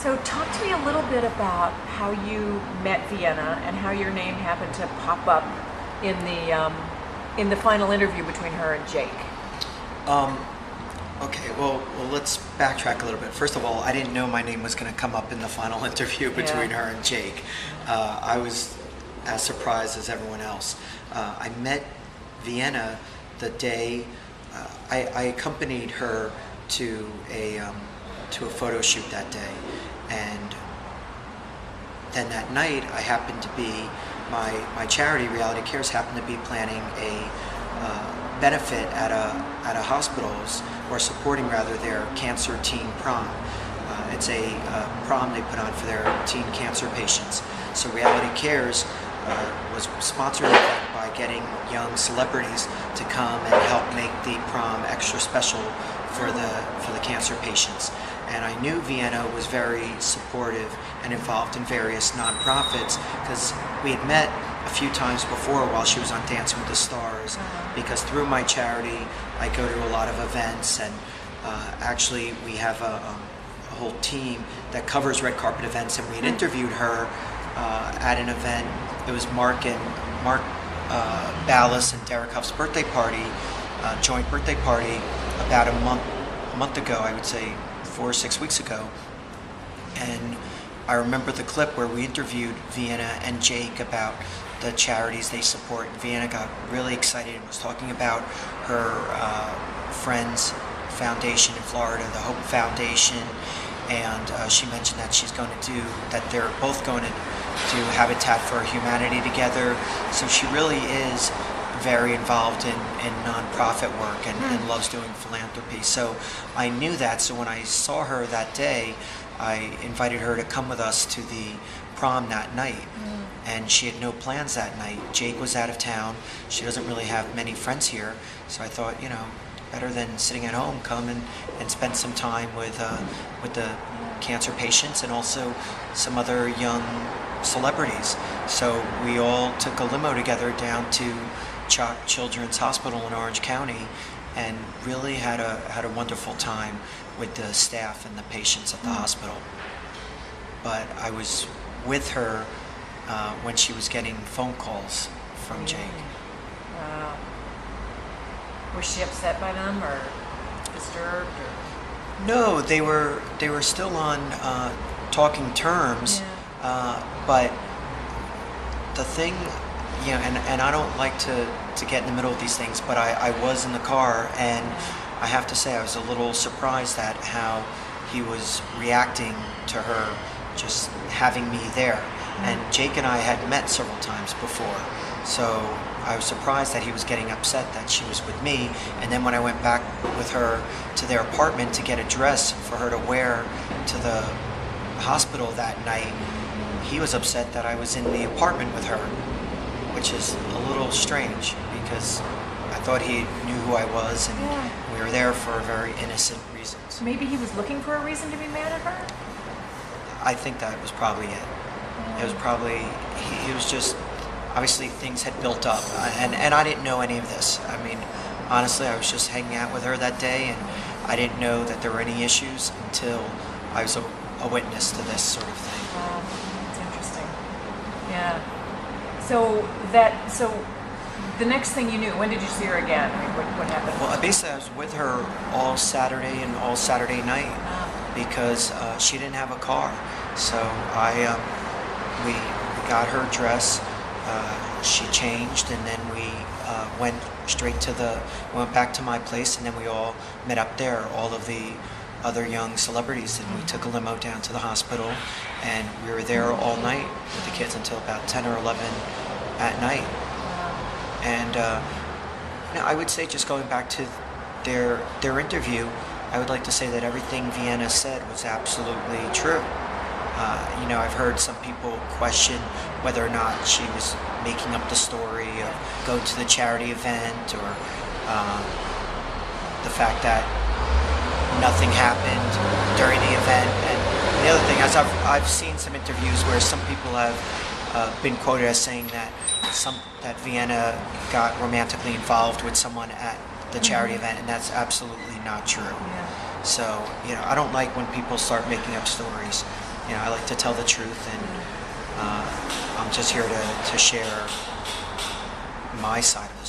So talk to me a little bit about how you met Vienna and how your name happened to pop up in the final interview between her and Jake. Okay, well, let's backtrack a little bit. First of all, I didn't know my name was going to come up in the final interview between her and Jake. I was as surprised as everyone else. I met Vienna the day I accompanied her to a photo shoot that day, and then that night I happened to be my charity RealityCares happened to be planning a benefit at a hospitals, or supporting rather their cancer teen prom. It's a prom they put on for their teen cancer patients. So RealityCares was sponsored by getting young celebrities to come and help make the prom extra special for the cancer patients. And I knew Vienna was very supportive and involved in various nonprofits, because we had met a few times before while she was on Dancing with the Stars, because through my charity I go to a lot of events, and actually we have a whole team that covers red carpet events, and we had interviewed her at an event. It was Mark Ballas and Derek Huff's birthday party, joint birthday party, about a month ago, I would say 4 or 6 weeks ago. And I remember the clip where we interviewed Vienna and Jake about the charities they support. And Vienna got really excited and was talking about her friend's foundation in Florida, the Hope Foundation, and she mentioned that they're both going to do Habitat for Humanity together. So she really is very involved in nonprofit work and loves doing philanthropy. So I knew that. So when I saw her that day, I invited her to come with us to the prom that night. And she had no plans that night. Jake was out of town. She doesn't really have many friends here. So I thought, better than sitting at home, come and spend some time with the cancer patients and also some other young celebrities. So we all took a limo together down to Chalk Children's Hospital in Orange County, and really had a wonderful time with the staff and the patients at the hospital. But I was with her when she was getting phone calls from Jake. Wow. Was she upset by them, or disturbed? Or? No, they were still on talking terms. But the thing, and I don't like to get in the middle of these things, but I was in the car, and I have to say I was a little surprised at how he was reacting to her just having me there. And Jake and I had met several times before, so I was surprised that he was getting upset that she was with me. And then when I went back with her to their apartment to get a dress for her to wear to the hospital that night, he was upset that I was in the apartment with her, which is a little strange, because I thought he knew who I was, and we were there for very innocent reasons. Maybe he was looking for a reason to be mad at her? I think that was probably it. It was probably, he was just, obviously things had built up, and I didn't know any of this. I mean, honestly, I was just hanging out with her that day, and I didn't know that there were any issues until I was a witness to this sort of thing. Wow, that's interesting. Yeah. So the next thing you knew, when did you see her again? I mean, what happened? Well, basically I was with her all Saturday and all Saturday night, because she didn't have a car. So we got her dress, she changed, and then we went back to my place, and then we all met up there, all of the other young celebrities, and we took a limo down to the hospital, and we were there all night with the kids until about 10 or 11 at night. And I would say, just going back to their interview, I would like to say that everything Vienna said was absolutely true. I've heard some people question whether or not she was making up the story of going to the charity event, or the fact that nothing happened during the event. And the other thing is, I've seen some interviews where some people have been quoted as saying that Vienna got romantically involved with someone at the charity event, and that's absolutely not true. So, I don't like when people start making up stories. I like to tell the truth, and I'm just here to share my side of it.